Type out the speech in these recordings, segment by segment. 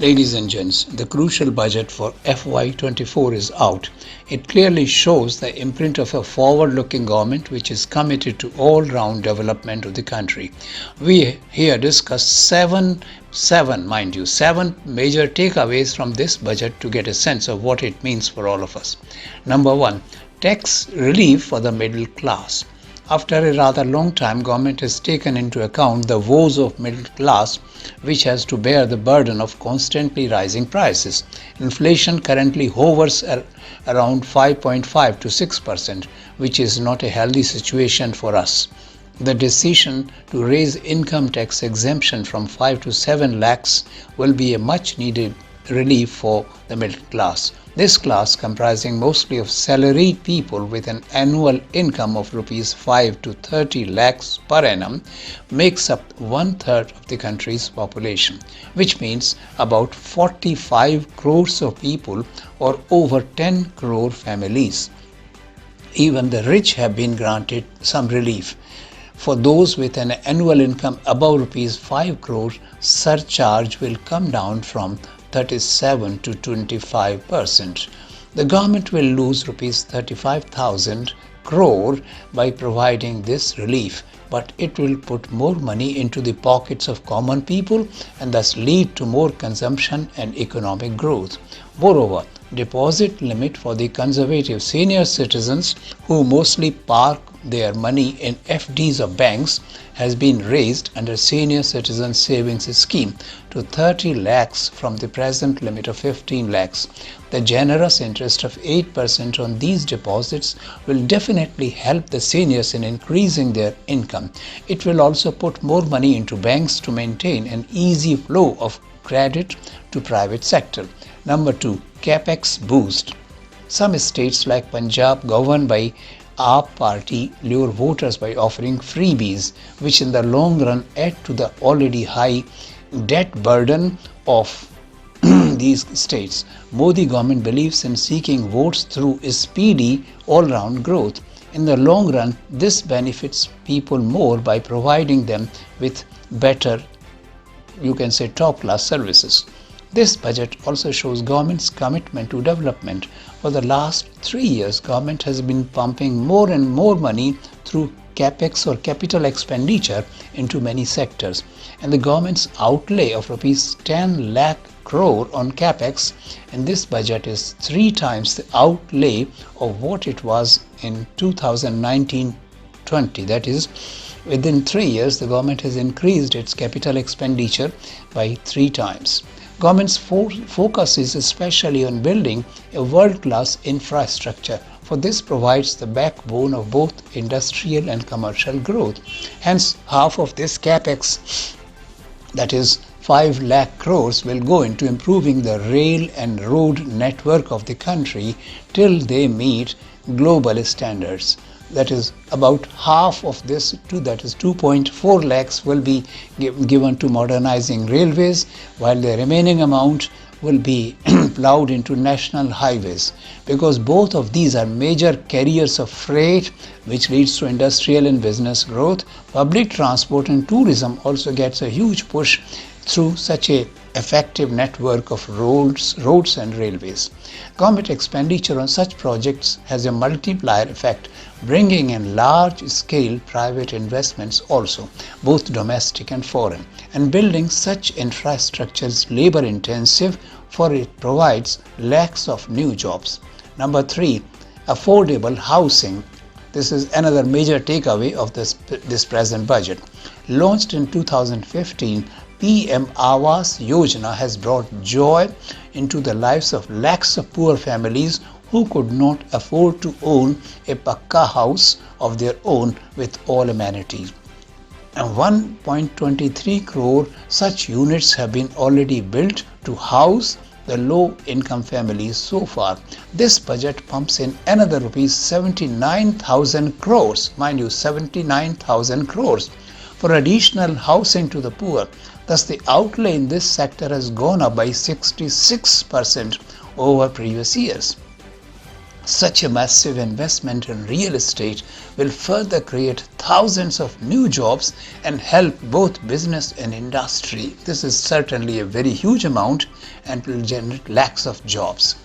Ladies and gents, the crucial budget for FY24 is out. It clearly shows the imprint of a forward-looking government which is committed to all-round development of the country. We here discuss seven major takeaways from this budget to get a sense of what it means for all of us. Number one, tax relief for the middle class. After a rather long time, government has taken into account the woes of middle class, which has to bear the burden of constantly rising prices. Inflation currently hovers around 5.5 to 6%, which is not a healthy situation for us. The decision to raise income tax exemption from 5 to 7 lakhs will be a much needed relief for the middle class. This class, comprising mostly of salaried people with an annual income of rupees 5 to 30 lakhs per annum, makes up one-third of the country's population, which means about 45 crores of people or over 10 crore families. Even the rich have been granted some relief. For those with an annual income above rupees 5 crore, surcharge will come down from 37 to 25%. The government will lose rupees 35,000 crore by providing this relief, but it will put more money into the pockets of common people and thus lead to more consumption and economic growth. Moreover, deposit limit for the conservative senior citizens who mostly park their money in FDs of banks has been raised under Senior Citizen Savings Scheme to 30 lakhs from the present limit of 15 lakhs. The generous interest of 8% on these deposits will definitely help the seniors in increasing their income. It will also put more money into banks to maintain an easy flow of credit to private sector. Number 2, capex boost. Some states like Punjab, governed by AAP party, lure voters by offering freebies, which in the long run add to the already high debt burden of these states. Modi government believes in seeking votes through speedy all-round growth. In the long run, this benefits people more by providing them with better, you can say, top-class services. This budget also shows government's commitment to development. For the last 3 years, government has been pumping more and more money through capex or capital expenditure into many sectors. And the government's outlay of rupees 10 lakh crore on capex in this budget is 3 times the outlay of what it was in 2019-20. That is, within 3 years, the government has increased its capital expenditure by 3 times. Government's focus is especially on building a world-class infrastructure, for this provides the backbone of both industrial and commercial growth. Hence, half of this capex, that is 5 lakh crores, will go into improving the rail and road network of the country till they meet global standards. That is, about half of this, that is 2.4 lakhs, will be given to modernizing railways, while the remaining amount will be plowed into national highways, because both of these are major carriers of freight, which leads to industrial and business growth. Public transport and tourism also gets a huge push through such a effective network of roads and railways. Government expenditure on such projects has a multiplier effect, bringing in large-scale private investments also, both domestic and foreign. And building such infrastructure is labor-intensive, for it provides lakhs of new jobs. Number 3, affordable housing. This is another major takeaway of this present budget. Launched in 2015, PM Awas Yojana has brought joy into the lives of lakhs of poor families who could not afford to own a pakka house of their own with all amenities. And 1.23 crore such units have been already built to house the low-income families so far. This budget pumps in another rupees 79,000 crores, mind you, 79,000 crores for additional housing to the poor. Thus, the outlay in this sector has gone up by 66% over previous years. Such a massive investment in real estate will further create thousands of new jobs and help both business and industry. This is certainly a very huge amount and will generate lakhs of jobs.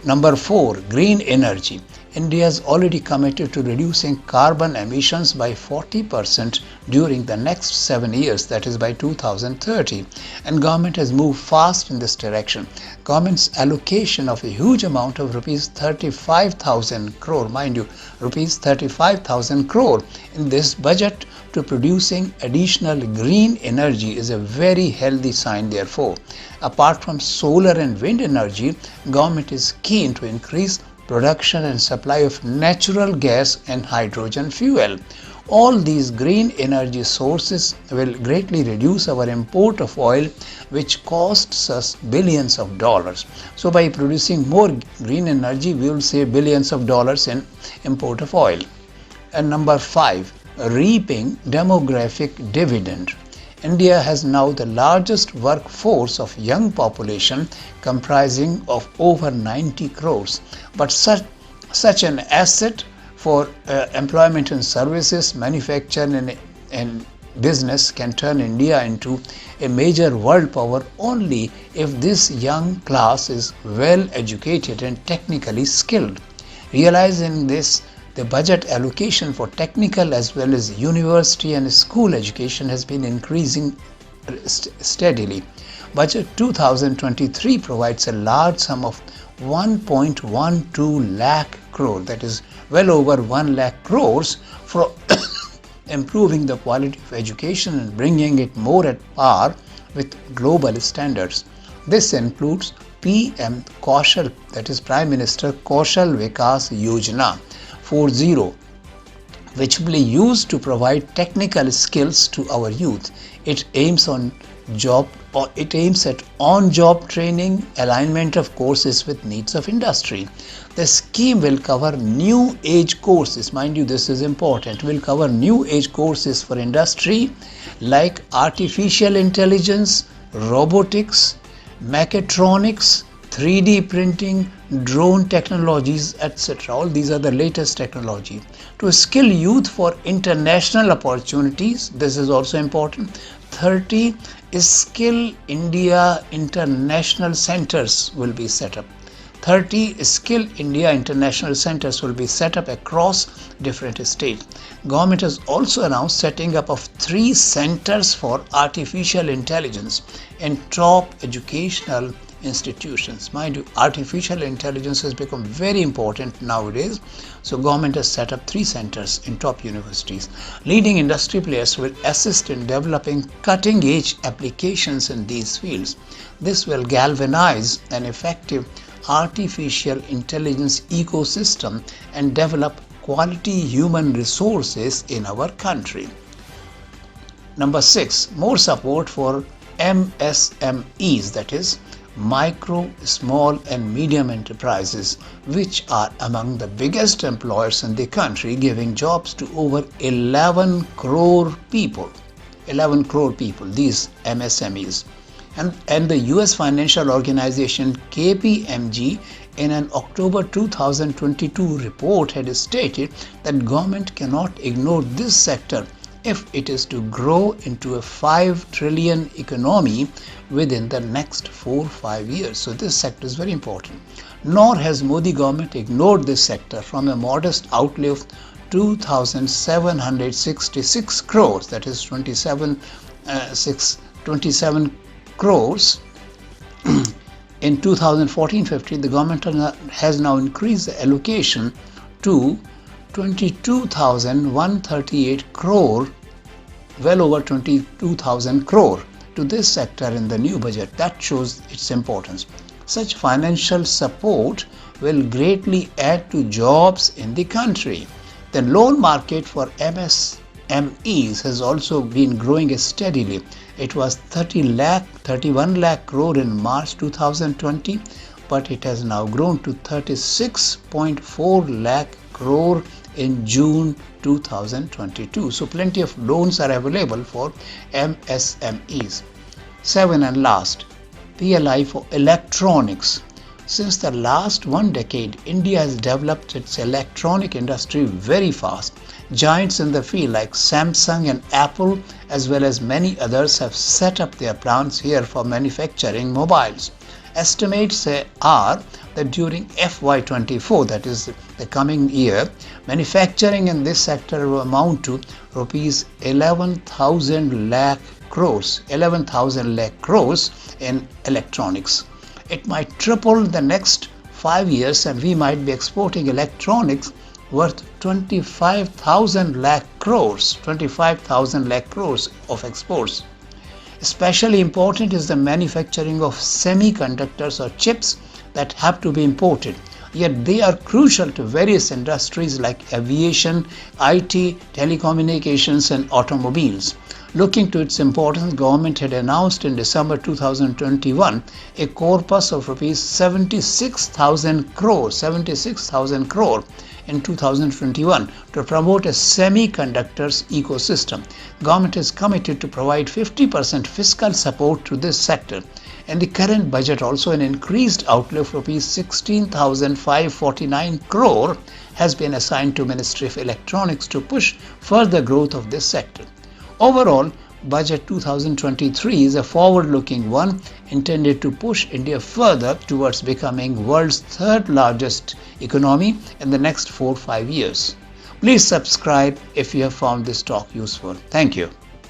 Number 4, green energy. India has already committed to reducing carbon emissions by 40% during the next 7 years, that is by 2030. And government has moved fast in this direction. Government's allocation of a huge amount of rupees 35,000 crore, mind you, rupees 35,000 crore in this budget to producing additional green energy is a very healthy sign therefore. Apart from solar and wind energy, government is keen to increase production and supply of natural gas and hydrogen fuel. All these green energy sources will greatly reduce our import of oil, which costs us billions of dollars. So by producing more green energy, we will save billions of dollars in import of oil. And number 5, reaping demographic dividend. India has now the largest workforce of young population comprising of over 90 crores. But such an asset for employment and services, manufacturing and business can turn India into a major world power only if this young class is well educated and technically skilled. Realizing this, the budget allocation for technical as well as university and school education has been increasing steadily. Budget 2023 provides a large sum of 1.12 lakh crore, that is well over 1 lakh crores for improving the quality of education and bringing it more at par with global standards. This includes PM Kaushal, that is Prime Minister Kaushal Vikas Yojana 4.0, which will be used to provide technical skills to our youth. It aims at on-job training, alignment of courses with needs of industry. The scheme will cover new age courses. Mind you, this is important. Will cover new age courses for industry like artificial intelligence, robotics, mechatronics, 3D printing, drone technologies, etc. All these are the latest technology. To skill youth for international opportunities, this is also important. 30 Skill India International Centers will be set up. 30 Skill India International Centers will be set up across different states. Government has also announced setting up of 3 centers for artificial intelligence in top educational institutions. Mind you, artificial intelligence has become very important nowadays. So government has set up 3 centers in top universities. Leading industry players will assist in developing cutting-edge applications in these fields. This will galvanize an effective artificial intelligence ecosystem and develop quality human resources in our country. Number 6, more support for MSMEs, that is micro, small and medium enterprises, which are among the biggest employers in the country, giving jobs to over 11 crore people. 11 crore people, these MSMEs. And the US financial organization KPMG in an October 2022 report had stated that government cannot ignore this sector if it is to grow into a 5 trillion economy within the next 4-5 years. So this sector is very important. Nor has Modi government ignored this sector from a modest outlay of 2,766 crores, that is 27 crores. In 2014-15, the government has now increased the allocation to 22,138 crore, well over 22,000 crore to this sector in the new budget. That shows its importance. Such financial support will greatly add to jobs in the country. The loan market for MSMEs has also been growing steadily. It was 31 lakh crore in March 2020, but it has now grown to 36.4 lakh crore in June 2022. So plenty of loans are available for MSMEs. 7 and last, PLI for electronics. Since the last one decade, India has developed its electronic industry very fast. Giants in the field like Samsung and Apple, as well as many others, have set up their plants here for manufacturing mobiles. Estimates are that during FY24, that is the coming year, manufacturing in this sector will amount to rupees 11,000 lakh crores, 11,000 lakh crores in electronics. It might triple the next 5 years and we might be exporting electronics worth 25,000 lakh crores, 25,000 lakh crores of exports. Especially important is the manufacturing of semiconductors or chips that have to be imported. Yet they are crucial to various industries like aviation, IT, telecommunications and automobiles. Looking to its importance, government had announced in December 2021 a corpus of rupees 76,000 crore in 2021 to promote a semiconductors ecosystem. Government is committed to provide 50% fiscal support to this sector. In the current budget also an increased outlay of rupees 16,549 crore has been assigned to Ministry of Electronics to push further growth of this sector. Overall, Budget 2023 is a forward-looking one intended to push India further towards becoming world's third largest economy in the next 4-5 years. Please subscribe if you have found this talk useful. Thank you.